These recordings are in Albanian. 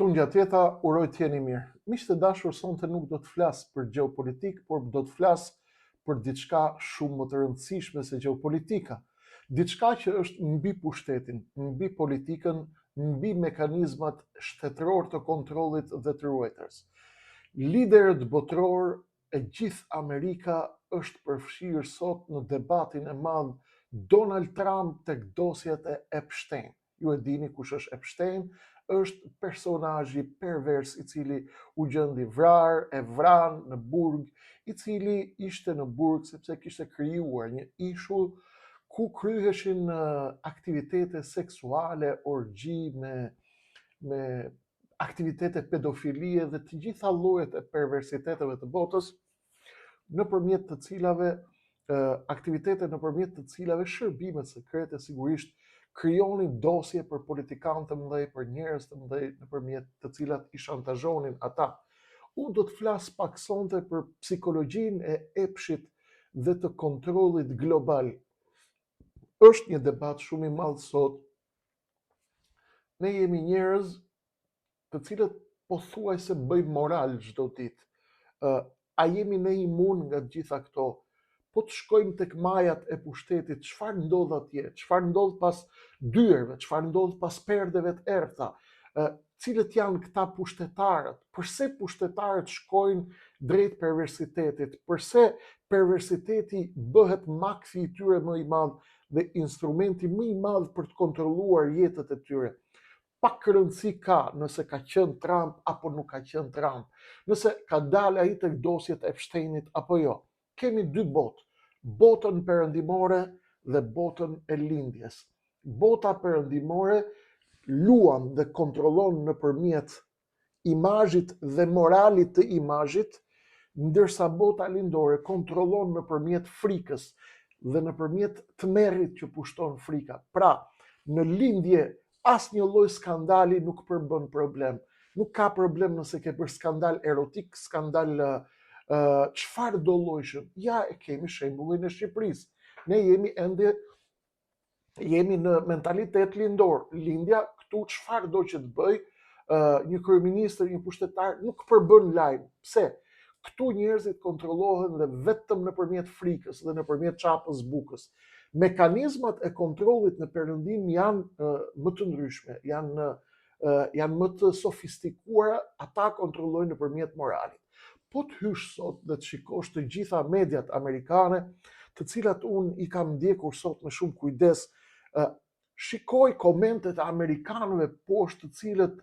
Tunja tjeta, uroj të jeni mirë. Miqtë e dashur, sonte nuk do të flas për gjeopolitik, por do të flas për diçka shumë më të rëndësishme se gjeopolitika. Diçka që është mbi pushtetin, mbi politikën, mbi mekanizmat shtetëror të kontrollit dhe të ruajtjes. Liderët botror e gjithë Amerika është përfshirë sot në debatin e madh Donald Trump tek dosjet e Epstein. Ju e dini kush është Epstein, është personazhi pervers i cili u gjendi vrar, e vran në burg, i cili ishte në burg sepse kishte krijuar një ishull ku kryheshin aktivitete seksuale, orgji me aktivitete pedofilie dhe të gjitha llojet e perversiteteve të botës, nëpërmjet të cilave aktivitete nëpërmjet të cilave shërbimet sekrete sigurisht krijonin dosje për politikanë të mëdhej, për njerëz të mëdhej nëpërmjet të cilat i shantazhonin ata. Unë do të flas pak sonte për psikologjinë e epshit dhe të kontrollit global. Është një debat shumë i madh sot. Ne jemi njerëz të cilët pothuajse bëjmë moral çdo ditë. A jemi ne imun nga të gjitha këto? Po të shkojmë tek majat e pushtetit, çfarë ndodh atje? Çfarë ndodh pas dyerve? Çfarë ndodh pas perdeve të errta? Cilët janë këta pushtetarët? Përse pushtetarët shkojnë drejt perversitetit? Përse perversiteti bëhet maksi i tyre më i madh dhe instrumenti më i madh për të kontrolluar jetët e tyre? Pak rëndësi ka nëse ka qenë Trump apo nuk ka qenë Trump, nëse ka dalë ai tek dosjet e Epsteinit apo jo. Kemi dy botë, botën perëndimore dhe botën e lindjes. Bota perëndimore luan dhe kontrollon nëpërmjet imazhit dhe moralit të imazhit, ndërsa bota lindore kontrollon nëpërmjet frikës dhe nëpërmjet tmerrit që pushton frika. Pra, në lindje asnjë lloj skandali nuk përbën problem. Nuk ka problem nëse ke bërë skandal erotik, skandal çfarë do llojshëm. Ja e kemi shembullin e Shqipërisë. Ne jemi në mentalitet lindor. Lindja këtu çfarë do që të bëj, një kryeministër, një pushtetar nuk përbën lajm. Pse? Këtu njerëzit kontrollohen dhe vetëm nëpërmjet frikës dhe nëpërmjet çapës bukës. Mekanizmat e kontrollit në perëndim janë më të ndryshme, janë më të sofistikuara, ata kontrollojnë nëpërmjet moralit. Po të hysh sot dhe të shikosh të gjitha mediat amerikane, të cilat unë i kam ndjekur sot me shumë kujdes, shikoj komentet e amerikanëve poshtë të cilët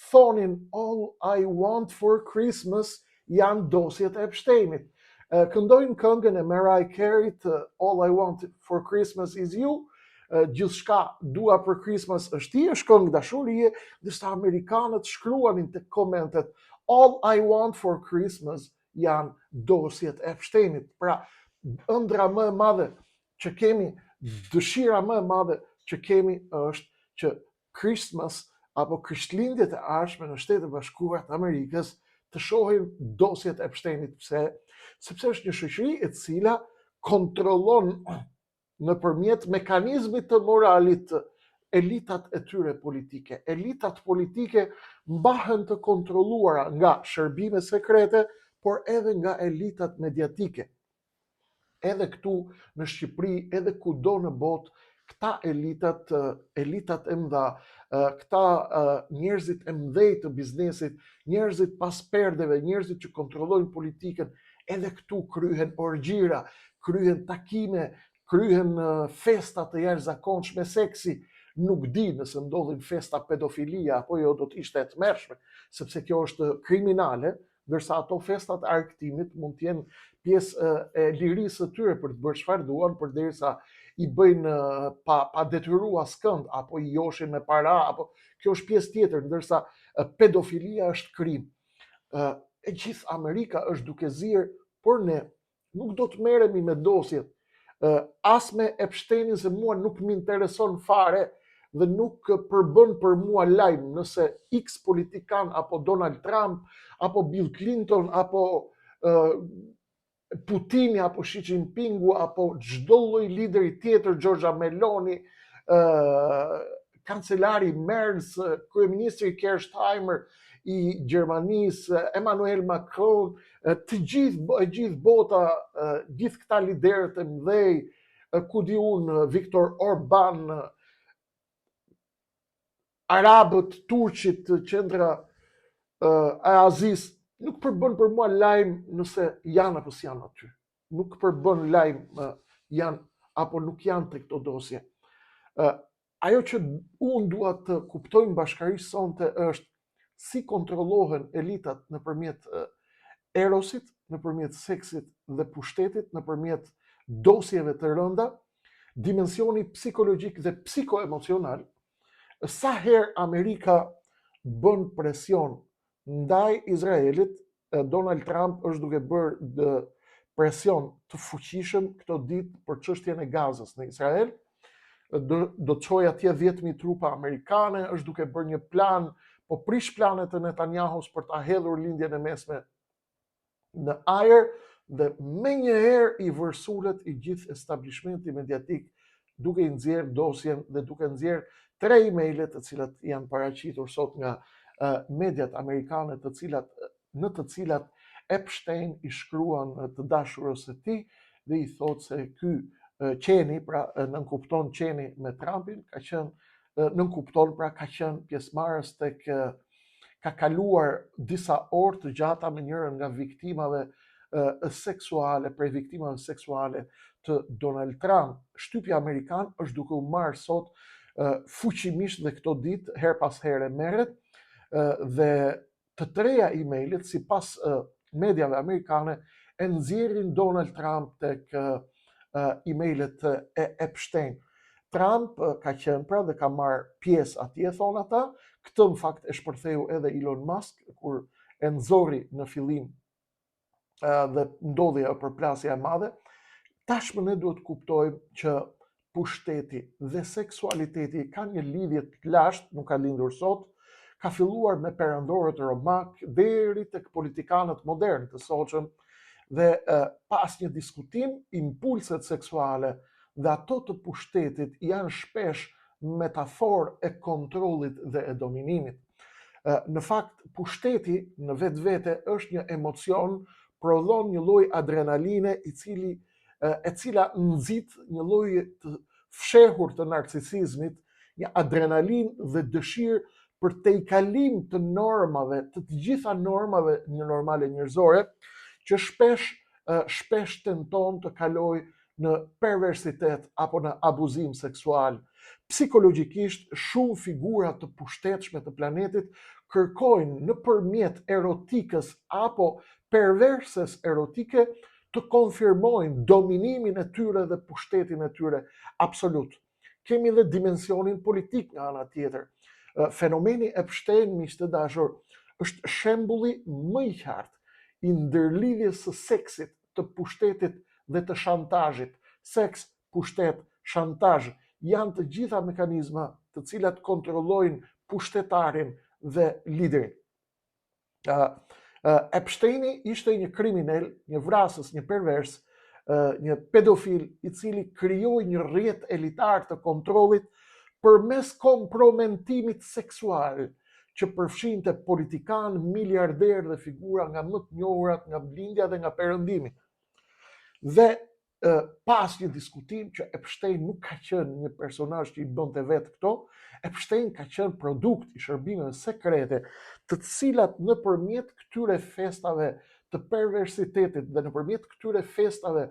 thonin all I want for Christmas janë dosjet e Epsteinit. Këndojnë këngën e Mariah Carey, All I Want for Christmas is You, gjithçka dua për Christmas është ti, është këngë dashurie, ndërsa amerikanët shkruanin te komentet All I Want for Christmas janë dosjet e Epsteinit. Pra, ëndra më e madhe që kemi, dëshira më e madhe që kemi është që Christmas apo Krishtlindjet e ardhshme në Shtetet Bashkuara të Amerikës të shohin dosjet e Epsteinit. Pse? Sepse është një shoqëri e cila kontrollon nëpërmjet mekanizmit të moralit elitat e tyre politike. Elitat politike mbahen të kontrolluara nga shërbime sekrete, por edhe nga elitat mediatike. Edhe këtu në Shqipëri, edhe kudo në botë, këta elitat e mëdha, këta njerëzit e mëdhej të biznesit, njerëzit pas perdeve, njerëzit që kontrollojnë politikën, edhe këtu kryhen orgjira, kryhen takime, kryhen festa të jashtëzakonshme seksi. Nuk di nëse ndodhin festa pedofilia apo jo, do të ishte e tmerrshme, sepse kjo është kriminale, ndërsa ato festat e argëtimit mund të jenë pjesë e lirisë së tyre për të bërë çfarë duan, përderisa i bëjnë pa detyruar askënd apo i joshin me para, apo kjo është pjesë tjetër, ndërsa pedofilia është krim. E gjithë Amerika është duke zirë, por ne nuk do të merremi me dosjet. As me Epsteinin, se mua nuk më intereson fare dhe nuk përbën për mua lajm nëse X politikan apo Donald Trump apo Bill Clinton apo Putini apo Xi Jinpingu apo çdo lloj lideri tjetër, Giorgia Meloni, kancelari Merz, kryeministri Keir Starmer i Gjermanisë, Emmanuel Macron, të gjithë bota, gjithë këta liderët e mëdhej, ku di unë, Viktor Orban, arabët, turqit, qendra e Azis, nuk përbën për mua lajm nëse janë apo s'janë aty. Nuk përbën lajm janë apo nuk janë të këto dosje. Ajo që unë dua të kuptojnë bashkarisht sonte është si kontrollohen elitat nëpërmjet erosit, nëpërmjet seksit dhe pushtetit, nëpërmjet dosjeve të rënda, dimensioni psikologjik dhe psikoemocional. Sa herë Amerika bën presion ndaj Izraelit, Donald Trump është duke bërë presion të fuqishëm këto ditë për çështjen e Gazës në Izrael. Do të çojë atje 10.000 trupa amerikane, është duke bërë një plan, po prish planet e Netanyahus për ta hedhur lindjen e mesme në ajër, dhe menjëherë i vërsulet i gjithë establishmenti mediatik duke i nxjerrë dosjen dhe duke nxjerrë 3 emaile të cilat janë paraqitur sot nga mediat amerikane, në të cilat Epstein i shkruan të dashurës së tij dhe i thotë se ky qeni, pra nënkupton qeni me Trumpin, ka qenë pjesëmarrës tek, ka kaluar disa orë të gjata me njërin nga viktimave seksuale, prej viktimave seksuale të Donald Trump. Shtypja amerikan është duke u marrë sot fuqimisht dhe këto ditë her pas here merret, dhe të treja emailet, sipas mediave amerikane, e nxjerrin Donald Trump tek emailet e Epstein. Trump ka qenë pra dhe ka marrë pjesë atje, thonë ata. Këtë në fakt e shpërtheu edhe Elon Musk kur e nxorri në fillim dhe ndodhi ajo përplasja e madhe. Tashmë ne duhet kuptojmë që pushteti dhe seksualiteti kanë një lidhje të lashtë, nuk ka lindur sot, ka filluar me perandorët romak deri tek politikanët modern të sotshëm, dhe pas një diskutim, impulset seksuale dhe ato të pushtetit janë shpesh metaforë e kontrollit dhe e dominimit. Në fakt, pushteti në vetvete është një emocion, prodhon një lloj adrenaline e cila nxit një lloj të fshehur të narcisizmit, një adrenalinë dhe dëshirë për tejkalim të normave, të gjitha normave normale njerëzore, që shpesh tenton të kalojë në perversitet apo në abuzim seksual. Psikologjikisht, shumë figura të pushtetshme të planetit kërkojnë nëpërmjet erotikës apo perverses erotike të konfirmojnë dominimin e tyre dhe pushtetin e tyre absolut. Kemi dhe dimensionin politik nga ana tjetër. Fenomeni Epstein, miq të dashur, është shembulli më i qartë i ndërlidhjes së seksit, të pushtetit dhe të shantazhit. Seks, pushtet, shantazh janë të gjitha mekanizma të cilat kontrollojnë pushtetarin dhe liderin. Epsteini ishte një kriminal, një vrasës, një pervers, një pedofil i cili krijoi një rrjet elitar të kontrollit përmes kompromentimit seksual, që përfshinte politikan, miliarder dhe figura nga më të njohurat nga Blindja dhe nga Perëndimi. Dhe pas një diskutim që Epstein nuk ka qenë një personazh që i bënte vetë këto, Epstein ka qenë produkt i shërbimeve sekrete, të cilat nëpërmjet këtyre festave të perversitetit dhe nëpërmjet këtyre festave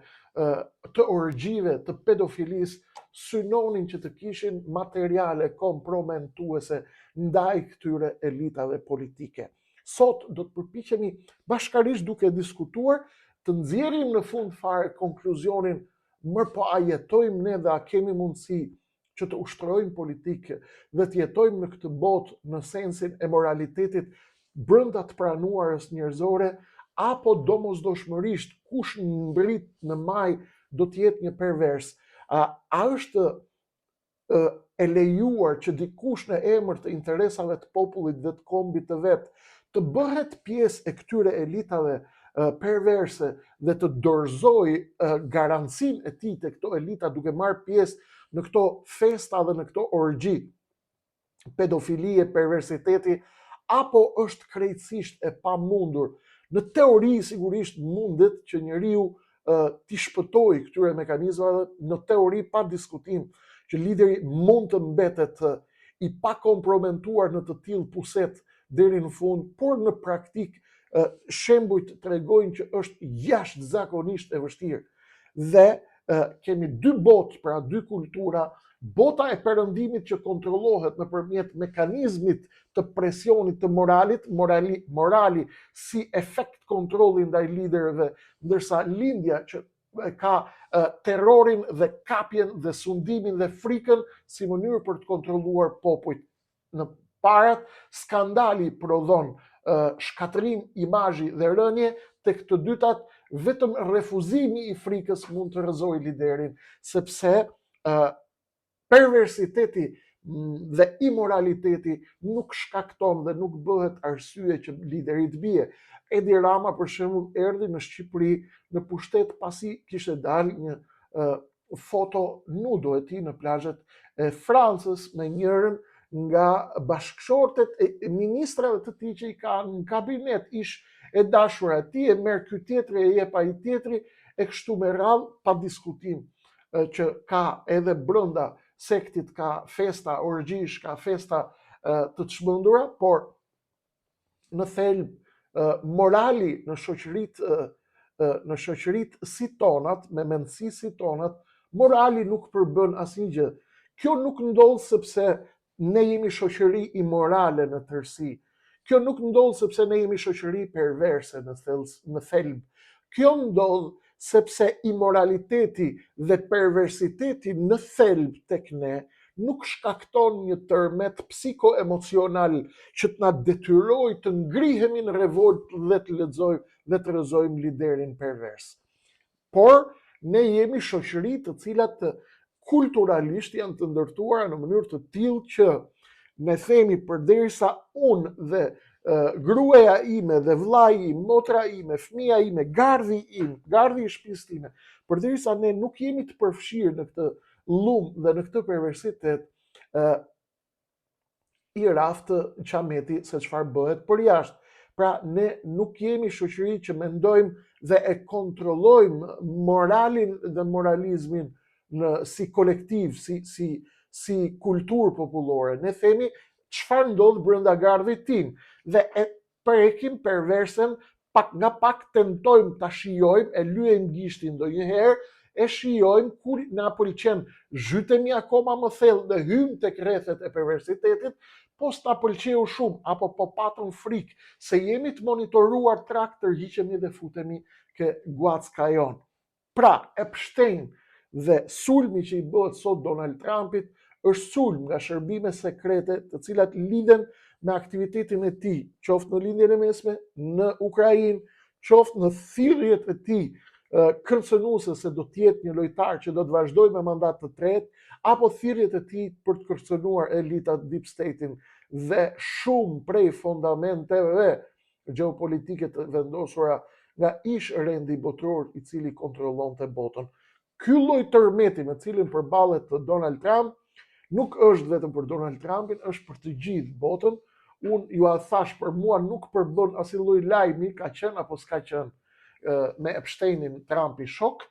të orgjive, të pedofilisë, synonin që të kishin materiale komprometuese ndaj këtyre elitave politike. Sot do të përpiqemi bashkarisht duke diskutuar të nxjerrim në fund fare konkluzionin, po a jetojmë ne dhe a kemi mundësi që të ushtrojmë politikë dhe të jetojmë në këtë botë në sensin e moralitetit brenda të pranuarës njerëzore, apo domosdoshmërisht kush mbrit në maj do të jetë një pervers. A është e lejuar që dikush në emër të interesave të popullit dhe të kombit të vet të bëhet pjesë e këtyre elitave perverse dhe të dorëzoj garancinë e tij te këto elita duke marrë pjesë në këto festa dhe në këto orgji pedofilie, perversiteti, apo është krejtësisht e pamundur. Në teori sigurisht mundet që njeriu t'i shpëtojë këtyre mekanizmave, në teori pa diskutim që lideri mund të mbetet i pa kompromentuar në të tillë puset deri në fund, por në praktik shembujt tregojnë që është jashtëzakonisht e vështirë. Dhe kemi dy botë, pra dy kultura, bota e perëndimit që kontrollohet nëpërmjet mekanizmit të presionit të moralit, morali si efekt kontrolli ndaj liderëve, ndërsa lindja që ka terrorin dhe kapjen dhe sundimin dhe frikën si mënyrë për të kontrolluar popujt. Në parat, skandali prodhon shkatërim imazhi dhe rënje, tek të dytat vetëm refuzimi i frikës mund të rrëzojë liderin, sepse perversiteti dhe immoraliteti nuk shkakton dhe nuk bëhet arsye që lideri të bie. Edi Rama për shembull erdhi në Shqipëri në pushtet pasi kishte dalë një foto nudo e tij në plazhet e Francës me njërin nga bashkëshortet e ministrave të tij që i kanë në kabinet, ish e dashura e tij, e merr ky tjetri, e jep ai tjetri, e kështu me radhë, pa diskutim që ka edhe brenda sektit ka festa orgjish, ka festa të çmendura, por në thelb morali në shoqëritë si tonat, me mendësi si tonat, morali nuk përbën asnjë gjë. Kjo nuk ndodh sepse ne jemi shoqëri imorale në tërësi. Kjo nuk ndodh sepse ne jemi shoqëri perverse në thelb. Kjo ndodh sepse immoraliteti dhe perversiteti në thelb tek ne nuk shkakton një tërmet psikoemocional që të na detyrojë të ngrihemi në revolt dhe të lexojmë dhe të rrëzojmë liderin pervers. Por ne jemi shoqëri të cilat kulturalisht janë të ndërtuara në mënyrë të tillë që ne themi përderisa unë dhe gruaja ime dhe vllai im, motra ime, fëmia ime, gardhi im, gardhi i shtëpisë time, përderisa ne nuk jemi të përfshirë në këtë lum dhe në këtë perversitet, i raftë qameti se çfarë bëhet për jashtë. Pra ne nuk jemi shoqëri që mendojmë dhe e kontrollojmë moralin dhe moralizmin si kolektiv, si kulturë popullore. Ne themi çfarë ndodh brenda gardhit tim dhe e prekim perversen, pak nga pak tentojmë ta shijojmë, e lyejmë gishtin ndonjëherë, e shijojmë, kur na pëlqen zhytemi akoma më thellë dhe hymë tek rrethet e perversitetit, po s'na pëlqeu shumë, apo po patëm frikë se jemi të monitoruar trak, tërhiqemi dhe futemi ke guacka jon. Pra, Epstein dhe sulmi që i bëhet sot Donald Trumpit është sulm nga shërbime sekrete të cilat lidhen me aktivitetin e tij, qoftë në lindjen e mesme, në Ukrainë, qoftë në thirrjet e tij kërcënuese se do të jetë një lojtar që do të vazhdojë me mandat të tretë, apo thirrjet e tij për të kërcënuar elitat deep state-in dhe shumë prej fundamenteve gjeopolitike të vendosura nga ish rendi botror i cili kontrollonte botën. Ky lloj tërmeti me cilin përballet Donald Trump nuk është vetëm për Donald Trumpin, është për të gjithë botën. Unë ju a thash, për mua nuk përbën asnjë lloj lajmi, ka qenë apo s'ka qenë me Epsteinin Trumpi shok.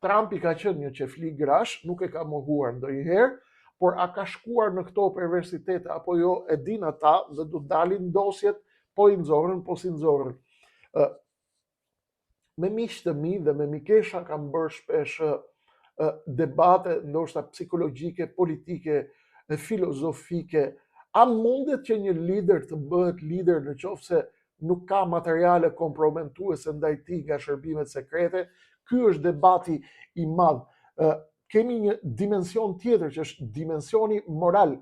Trumpi ka qenë një qefli grash, nuk e ka mohuar ndonjëherë, por a ka shkuar në këto perversitete apo jo, e din ata dhe do dalin dosjet, po i nxorën, po si nxorën. Me miq të mi dhe me mikesha kam bërë shpesh debate ndoshta psikologjike, politike, filozofike. A mundet që një lider të bëhet lider në qoftë se nuk ka materiale komprometuese ndaj tij nga shërbimet sekrete? Ky është debati i madh. Kemi një dimension tjetër që është dimensioni moral,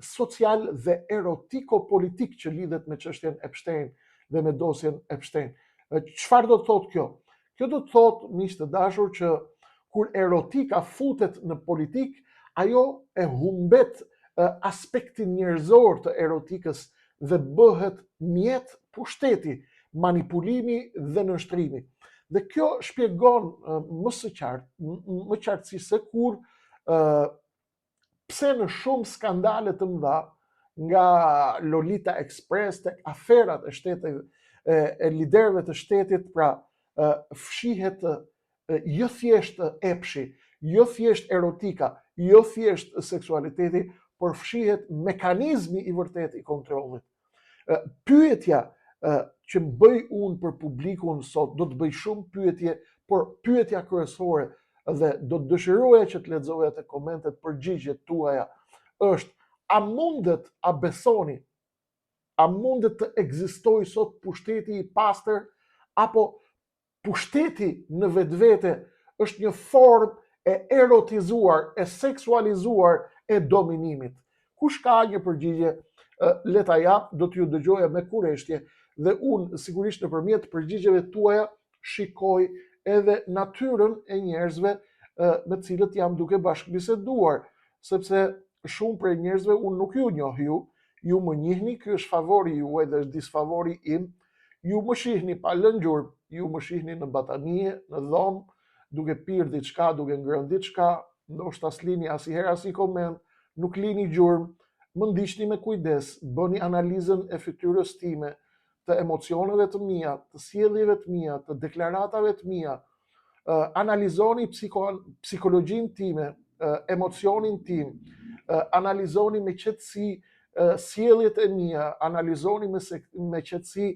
social dhe erotiko-politik që lidhet me çështjen Epstein dhe me dosjen Epstein. Çfarë do të thotë kjo? Kjo do të thotë, miq të dashur, që kur erotika futet në politik, ajo e humbet aspektin njerëzor të erotikës dhe bëhet mjet pushteti, manipulimi dhe nënshtrimi. Dhe kjo shpjegon më së qartë, më qartësisht se kur pse në shumë skandale të mëdha, nga Lolita Express tek aferat e shtetit e liderëve të shtetit, pra fshihet jo thjesht epshi, jo thjesht erotika, jo thjesht seksualiteti, por fshihet mekanizmi i vërtet i kontrollit. Pyetja që më bëj unë për publikun sot, do të bëj shumë pyetje, por pyetja kryesore dhe do të dëshiroja që të lexoja të komentet përgjigjet tuaja është: a mundet, a besoni, a mundet të ekzistojë sot pushteti i pastër, apo pushteti në vetvete është një formë e erotizuar, e seksualizuar e dominimit? Kush ka një përgjigje, le ta jap, do t'ju dëgjoja me kurreshtje, dhe unë sigurisht nëpërmjet përgjigjeve tuaja shikoj edhe natyrën e njerëzve me të cilët jam duke bashkëbiseduar, sepse shumë prej njerëzve unë nuk ju njoh ju më njihni, ky është favori juaj dhe është disfavori im, ju më shihni pa lënë gjurmë, ju më shihni në batanie, në dhomë, duke pirë diçka, duke ngrënë diçka, ndoshta s'lini asnjëherë asnjë koment, nuk lini gjurmë, më ndiqni me kujdes, bëni analizën e fytyrës time, të emocioneve të mia, të sjelljeve të mia, të deklaratave të mia, analizoni psikologjinë time, emocionin tim, analizoni me qetësi sjelljet e mia, analizoni me qetësi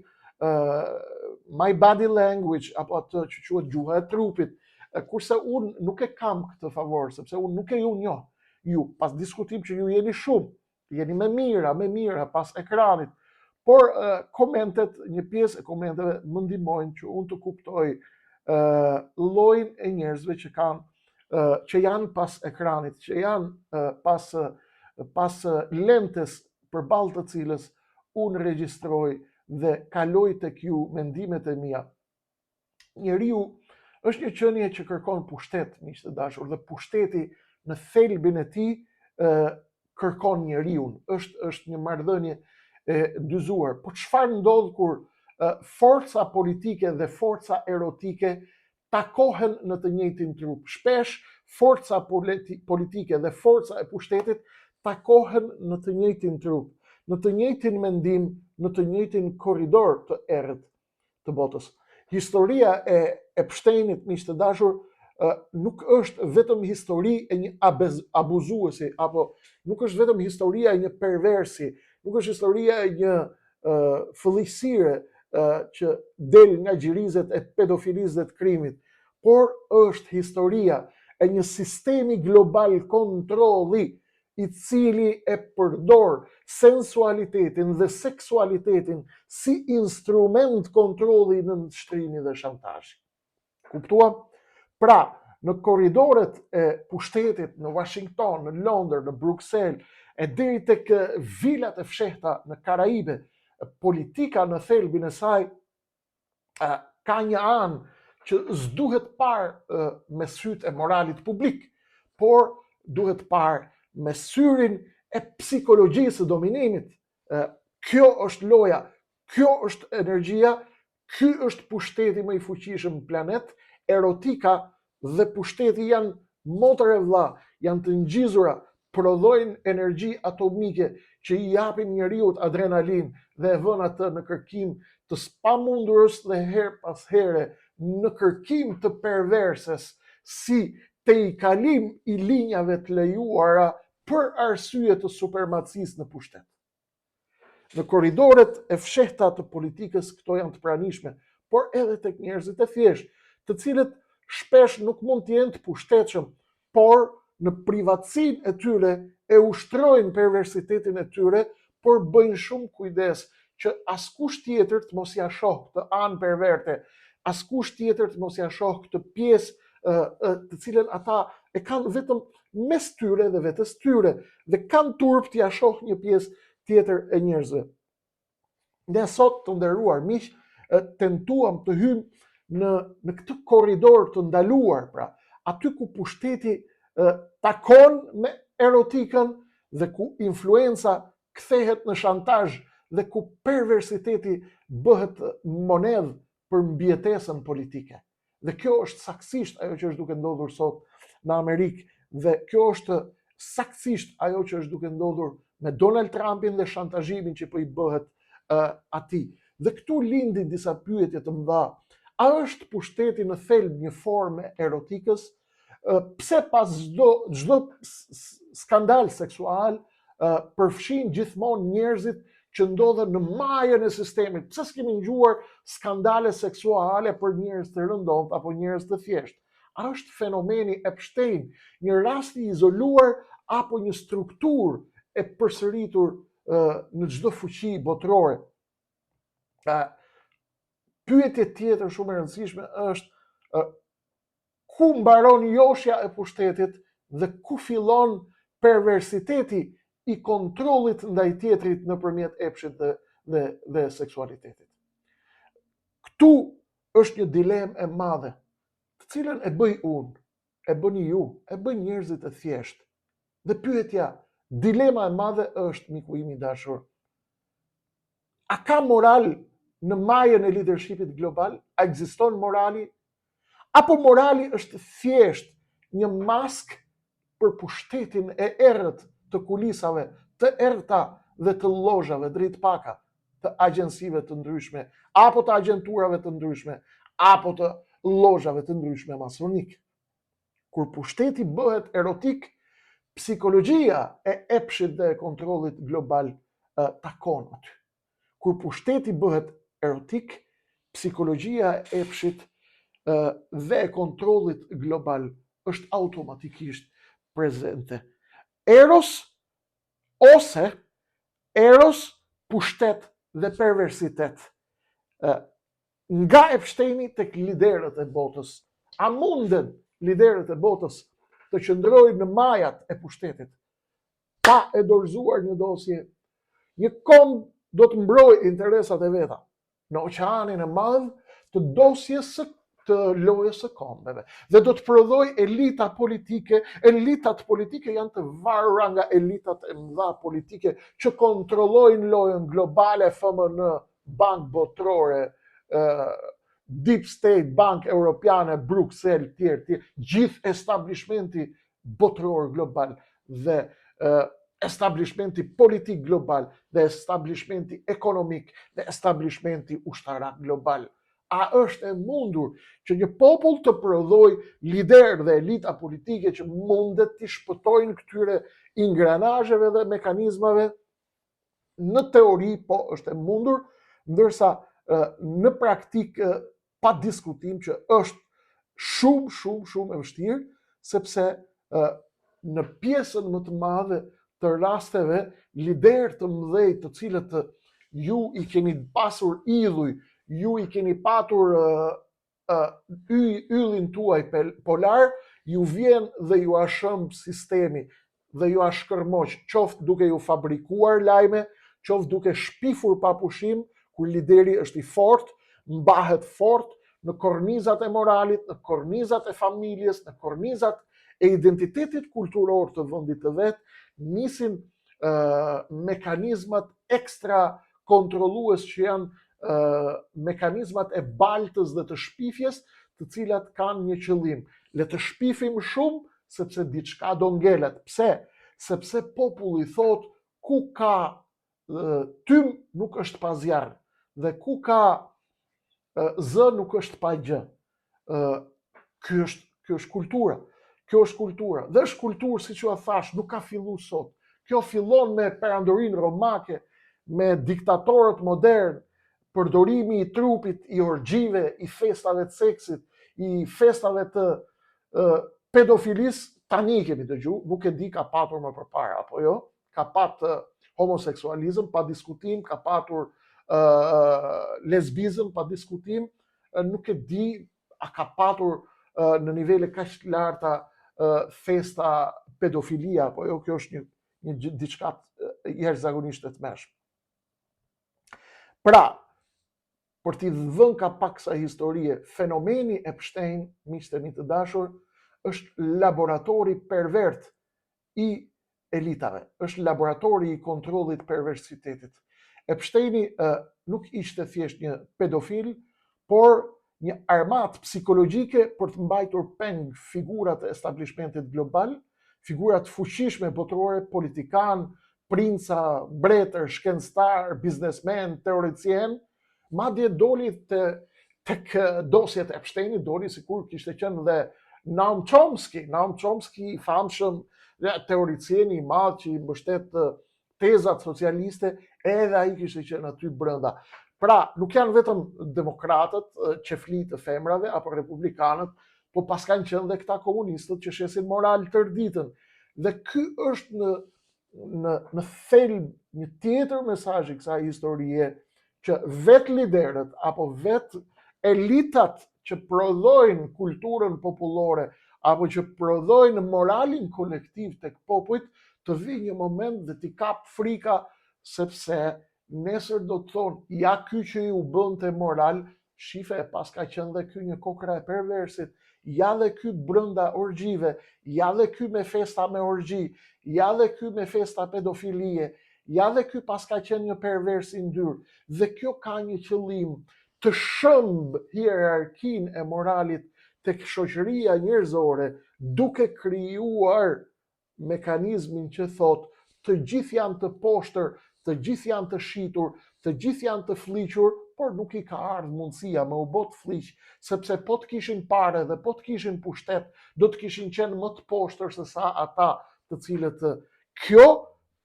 my body language, apo atë që quhet gjuha e trupit, kurse unë nuk e kam këtë favor, sepse unë nuk e ju njoh. Ju, pas diskutim që ju jeni shumë, jeni me mira pas ekranit, por komentet, një pjesë e komenteve më ndihmojnë që unë të kuptoj llojin e njerëzve që janë pas ekranit, që janë pas lentes përballë të cilës unë regjistroj dhe kaloj tek ju mendimet e mia. Njeriu është një qenie që kërkon pushtet, miq të dashur, dhe pushteti në thelbin e tij kërkon njeriu. Është një marrëdhënie e dyzuar. Po çfarë ndodh kur forca politike dhe forca erotike takohen në të njëjtin trup? Shpesh forca politike dhe forca e pushtetit takohen në të njëjtin trup, në të njëjtin mendim, në të njëjtin korridor të errët të botës. Historia e Pshtejnit, miq të dashur, nuk është vetëm histori e një abuzuesi, apo nuk është vetëm historia e një perversi, nuk është historia e një fëlliqësire që del nga gjirizet e pedofilisë dhe të krimit, por është historia e një sistemi global kontrolli i cili e përdor sensualitetin dhe seksualitetin si instrument kontrolli në shtrimi dhe shantazhi. Kuptuam? Pra, në korridoret e pushtetit në Washington, në Londër, në Bruxelles, e deri tek vilat e fshehta në Karaibe, politika në thelbin e saj ka një anë që s'duhet parë me sytë e moralit publik, por duhet parë me syrin e psikologjisë së dominimit. Kjo është loja, kjo është energjia, ky është pushteti më i fuqishëm në planet. Erotika dhe pushteti janë motër e vlla, janë të ngjizura, prodhojnë energji atomike që i japin njeriut adrenalin dhe e vën atë në kërkim të spamundurës dhe her pas here në kërkim të perverses, si te i kalim i linjave të lejuara për arsye të supremacisë në pushtet. Në korridoret e fshehta të politikës këto janë të pranishme, por edhe tek njerëzit e thjeshtë, të cilët shpesh nuk mund të jenë të pushtetshëm, por në privatësinë e tyre e ushtrojnë perversitetin e tyre, por bëjnë shumë kujdes që askush tjetër të mos ja shoh këtë anë perverte, askush tjetër të mos ja shoh këtë pjesë të cilën ata e kanë vetëm mes tyre dhe vetes tyre, dhe kanë turp t'ja shoh një pjesë tjetër e njerëzve. Ne sot, të nderuar miq, tentuam të hymë në këtë korridor të ndaluar, pra, aty ku pushteti takon me erotikën dhe ku influenca kthehet në shantazh dhe ku perversiteti bëhet monedhë për mbijetesën politike. Dhe kjo është saktësisht ajo që është duke ndodhur sot në Amerikë, dhe kjo është saktësisht ajo që është duke ndodhur me Donald Trumpin dhe shantazhimin që po i bëhet atij. Dhe këtu lindin disa pyetje të mëdha. A është pushteti në thelb një formë erotikës? Pse pas çdo skandal seksual përfshin gjithmonë njerëzit që ndodhen në majën e sistemit? Pse s'kemi ngjuar skandale seksuale për njerëz të rëndomt apo njerëz të thjeshtë? A është fenomeni Epstein një rast i izoluar apo një strukturë e përsëritur në çdo fuqi botërore? Pyetje tjetër shumë e rëndësishme është ku mbaron joshja e pushtetit dhe ku fillon perversiteti i kontrollit ndaj tjetrit nëpërmjet epshit dhe seksualitetit. Këtu është një dilemë e madhe, të cilën e bëj unë, e bëni ju, e bëjnë njerëzit e thjeshtë. Dhe pyetja, dilema e madhe është, miku im i dashur, a ka moral në majën e leadershipit global? A ekziston morali? Apo morali është thjesht një mask për pushtetin e errët të kulisave, të errta dhe të llozhave drejt paka, të agjensive të ndryshme, apo të agjenturave të ndryshme, apo të llozhave të ndryshme masonik? Kur pushteti bëhet erotik, psikologjia e epshit dhe e kontrollit global takon aty. Kur pushteti bëhet erotik, psikologjia e epshit dhe e kontrollit global është automatikisht prezente. Eros ose eros, pushtet dhe perversitet. Nga Epsteini tek liderët e botës. A munden liderët e botës të qëndrojnë në majat e pushtetit pa e dorëzuar një dosje? Një komb do të mbrojë interesat e veta në oqeanin e madh të dosjes së të lojës së kombeve dhe do të prodhoj elita politike. Elitat politike janë të varura nga elitat e mëdha politike që kontrollojnë lojën globale, FMN, Bank Botërore, Deep State, Bank Europiane, Bruxelles, tjerë, gjithë establishmenti botëror global dhe establishmenti politik global dhe establishmenti ekonomik dhe establishmenti ushtarak global. A është e mundur që një popull të prodhoj lider dhe elita politike që mundet të shpëtojnë këtyre ingranazheve dhe mekanizmave? Në teori po është e mundur, ndërsa në praktik pa diskutim që është shumë e vështirë, sepse në pjesën më të madhe të rasteve lider të mëdhej të cilët ju i keni pasur idhuj, ju i keni patur yllin tuaj polar, ju vjen dhe ju ashëm sistemi dhe ju ashkërmoq, qoftë duke ju fabrikuar lajme, qoftë duke shpifur pa pushim, kur lideri është i fort, mbahet fort në kornizat e moralit, në kornizat e familjes, në kornizat e identitetit kulturor të vendit të vet, nisin mekanizmat ekstra kontrollues që janë mekanizmat e baltës dhe të shpifjes, të cilat kanë një qëllim. Le të shpifim shumë sepse diçka do ngelet. Pse? Sepse populli thot ku ka tym nuk është pa zjarr dhe ku ka zë nuk është pa gjë. Kjo është kultura. Kjo është kultura. Dhe është kulturë, siç ju thash, nuk ka filluar sot. Kjo fillon me perandorinë romake, me diktatorët modern, përdorimi i trupit, i orgjive, i festave të seksit, i festave të pedofilis. Tani kemi dëgju, nuk e di ka patur më përpara apo jo, ka patur homoseksualizëm pa diskutim, ka patur lesbizëm pa diskutim, nuk e di a ka patur në nivele kaq të larta festa pedofilia apo jo. Kjo është një diçka jashtëzakonisht e tmerrshme. Pra, për t'i dhënë ka pak sa historie, fenomeni Epstein, miqtë e mi të dashur, është laboratori pervert i elitave, është laboratori i kontrollit perversitetit. Epsteini nuk ishte thjesht një pedofil, por një armat psikologjike për të mbajtur peng figurat e establishmentit global, figurat fuqishme botërore, politikan, princa, mbretër, shkencëtar, biznesmen, teoricien, madje doli tek dosjet e Epsteinit, doli sikur kishte qenë dhe Noam Chomsky i famshëm, teoricieni i madh që i mbështet tezat socialiste, edhe ai kishte qenë aty brenda. Pra, nuk janë vetëm demokratët, qefli të femrave, apo republikanët, po pas kanë qenë dhe këta komunistët që shesin moral tërë ditën. Dhe ky është në thelb një tjetër mesazh i kësaj historie, që vetë liderët apo vetë elitat që prodhojnë kulturën popullore apo që prodhojnë moralin kolektiv tek popujt, të vi një moment dhe t'i kap frika, sepse nesër do të thonë, ja ky që ju bënte moral, shife, pas ka qenë dhe ky një kokra e perversit, ja dhe ky brenda orgjive, ja dhe ky me festa me orgji, ja dhe ky me festa pedofilie, ja dhe ky pas ka qenë një pervers i ndyrë. Dhe kjo ka një qëllim, të shëmb hierarkinë e moralit tek shoqëria njerëzore, duke krijuar mekanizmin që thot të gjithë janë të poshtër, të gjithë janë të shitur, të gjithë janë të fliqur, por nuk i ka ardhur mundësia me u bë të fliq, sepse po të kishin parë dhe po të kishin pushtet, do të kishin qenë më të poshtër se sa ata të cilët kjo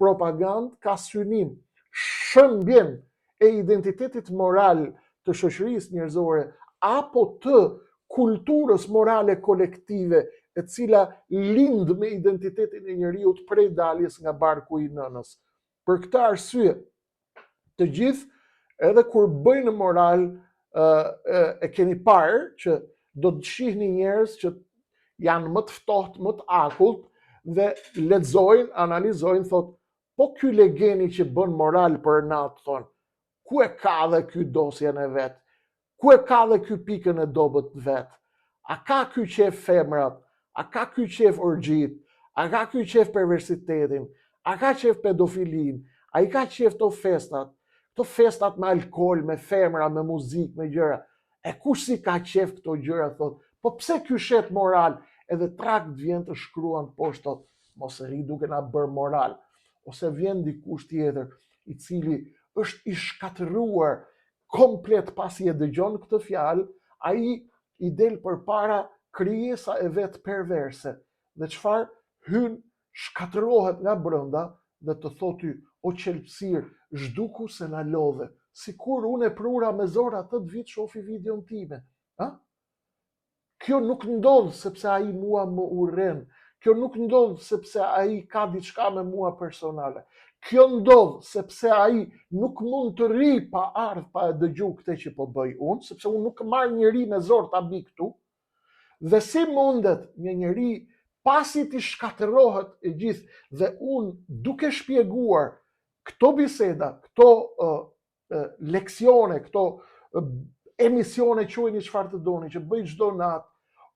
propagandë ka synim shëmbjen e identitetit moral të shoqërisë njerëzore apo të kulturës morale kolektive, e cila lind me identitetin e njeriut prej daljes nga barku i nënës. Për këtë arsye, të gjithë, edhe kur bëjnë moral, e keni parë që do të shihni njerëz që janë më të ftohtë, më të akullt, dhe lexojnë, analizojnë, thotë, po ky legeni që bën moral për natë, thonë, ku e ka dhe ky dosjen e vet? Ku e ka dhe ky pikën e dobët vet? A ka ky qef femrat? A ka ky qef orgjit? A ka ky qef perversitetin? A ka qef pedofilin? A i ka qef të festat? Këto festat me alkohol, me femra, me muzik, me gjëra. E kush si ka qef këto gjëra, thot? Po pse ky shet moral? Edhe trakt vjen të shkruan poshtë, thot, mos e ri duke na bër moral. Ose vjen dikush tjetër i cili është i shkatëruar komplet pasi e dëgjon këtë fjalë, ai i del përpara krijesa e vet perverse. Dhe çfarë? Hyn, shkatërohet nga brenda dhe të thotë, o qelpsir, zhduku se na lodhe. Sikur unë e prura me zor atë vit shofi videon time. Kjo nuk ndodh sepse ai mua më urren. Kjo nuk ndodh sepse ai ka diçka me mua personale. Kjo ndodh sepse ai nuk mund të rri pa ardh pa e dëgju këtë që po bëj unë, sepse unë nuk marr njeri me zor ta bi këtu. Dhe si mundet një njeri pasi ti shkatërohet e gjithë dhe unë duke shpjeguar këto biseda, këto leksione, këto emisione, quajini çfarë të doni, që bëj çdo natë,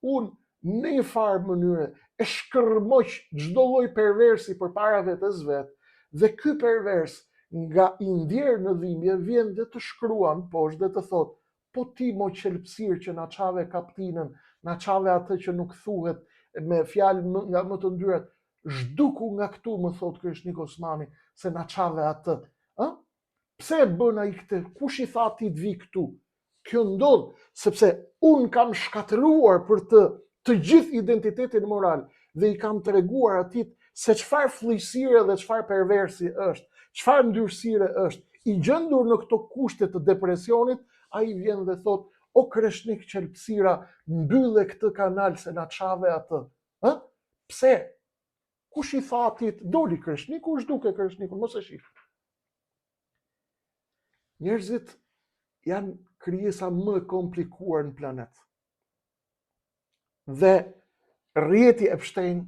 unë në një farë mënyre e shkërmoq çdo lloj perversi përpara vetes vet, dhe ky pervers nga i ndjerë në dhimbje vjen dhe të shkruan poshtë dhe të thotë, po ti mo qelpsir që na çave kaptinën, na çave atë që nuk thuhet me fjalë nga më të ndyrat, zhduku nga këtu, më thot Krishnik Osmani, se na çave atë. Pse e bën ai këtë? Kush i tha ti të vi këtu? Kjo ndodh sepse un kam shkatëruar për të gjithë identitetin moral dhe i kam treguar atit se çfarë fllëqësire dhe çfarë perversi është, çfarë ndyrësire është. I gjendur në këto kushte të depresionit, ai vjen dhe thot, o Krishnik qelpsira, mbylle këtë kanal se na çave atë. Pse? Kush i tha atit? Doli Krishniku, zhduke Krishnikun, mos e shih. Njerëzit janë krijesa më e komplikuar në planet. Dhe rrjeti Epstein,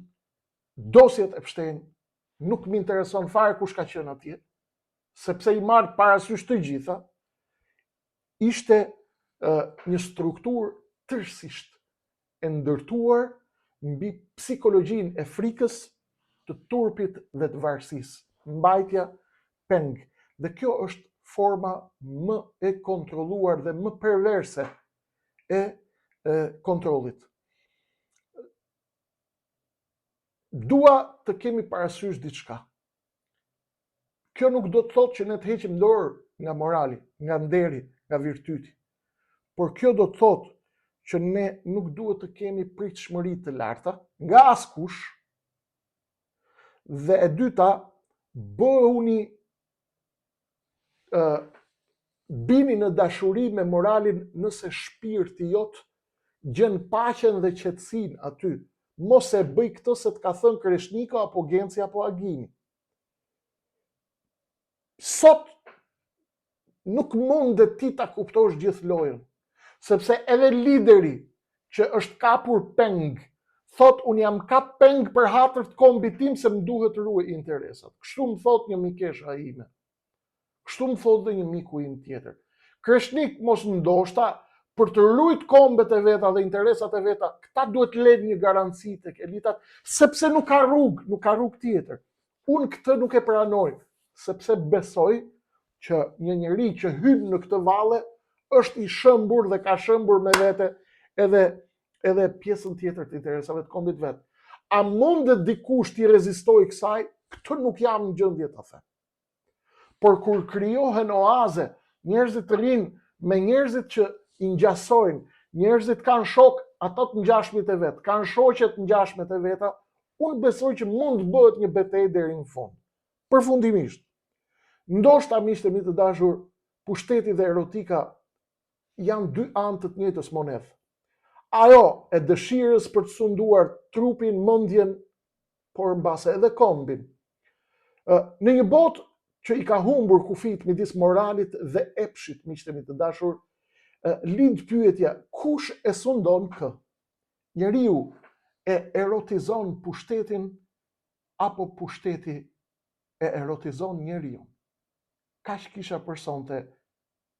dosjet Epstein, nuk më intereson fare kush ka qenë atje, sepse i marr parasysh të gjitha, ishte një strukturë tërësisht e ndërtuar mbi psikologjinë e frikës, të turpit dhe të varësisë, mbajtja peng. Dhe kjo është forma më e kontrolluar dhe më perverse e kontrollit. dua të kemi parasysh diçka. Kjo nuk do të thotë që ne të heqim dorë nga morali, nga nderi, nga virtyti. Por kjo do të thotë që ne nuk duhet të kemi pritshmëri të larta nga askush. Dhe e dyta, bëhuni bini në dashuri me moralin nëse shpirti jot gjen paqen dhe qetësinë aty. Mos e bëj këtë se të ka thënë Kreshnika apo Genci apo Agimi. Sot nuk mundet ti ta kuptosh gjithë lojën, sepse edhe lideri që është kapur peng, thot unë jam kap peng për hatër të kombit tim se më duhet ruaj interesat. Kështu më thot një mikesha ime. Kështu më thot dhe një miku im tjetër. Kreshnik mos ndoshta për të ruajt kombet e veta dhe interesat e veta, këta duhet lënë një garanci tek elitat, sepse nuk ka rrugë tjetër. Unë këtë nuk e pranoj, sepse besoj që një njeri që hyn në këtë valle është i shëmbur dhe ka shëmbur me vete edhe pjesën tjetër të interesave të kombit vet. A mundet dikush t'i rezistoj kësaj? Këtë nuk jam në gjendje ta them. Por kur krijohen oaze, njerëzit të rinë me njerëzit që i ngjasojnë, njerëzit kanë shok ato të ngjashmit e vet, kanë shoqe të ngjashmet e veta, unë besoj që mund të bëhet një betejë deri në fund. Përfundimisht, ndoshta miqtë mi të dashur, pushteti dhe erotika janë dy anë të njëjtës monedhe. Ajo e dëshirës për të sunduar trupin, mendjen, por mbase edhe kombin. Në një botë që i ka humbur kufit midis moralit dhe epshit, miqtë mi të dashur, lind pyetja, kush e sundon kë? Njeriu e erotizon pushtetin apo pushteti e erotizon njeriu? Kaq kisha për sonte.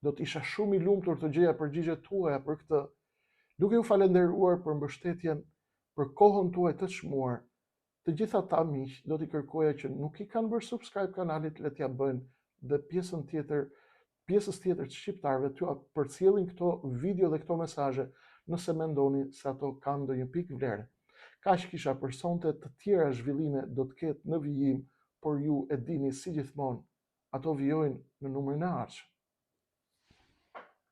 Do të isha shumë i lumtur të gjeja përgjigjet tuaja për këtë, duke ju falenderuar për mbështetjen, për kohën tuaj të çmuar. Të gjitha ata miq do t'i kërkoja që nuk i kanë bërë subscribe kanalit, le t'ja bëjnë, dhe pjesës tjetër të shqiptarëve t'ju përcjellin këto video dhe këto mesazhe nëse mendoni se ato kanë ndonjë pikë vlere. Kaq kisha për sonte, të tjera zhvillime do të ketë në vijim, por ju e dini si gjithmonë, ato vijojnë në numrin e ardhshëm.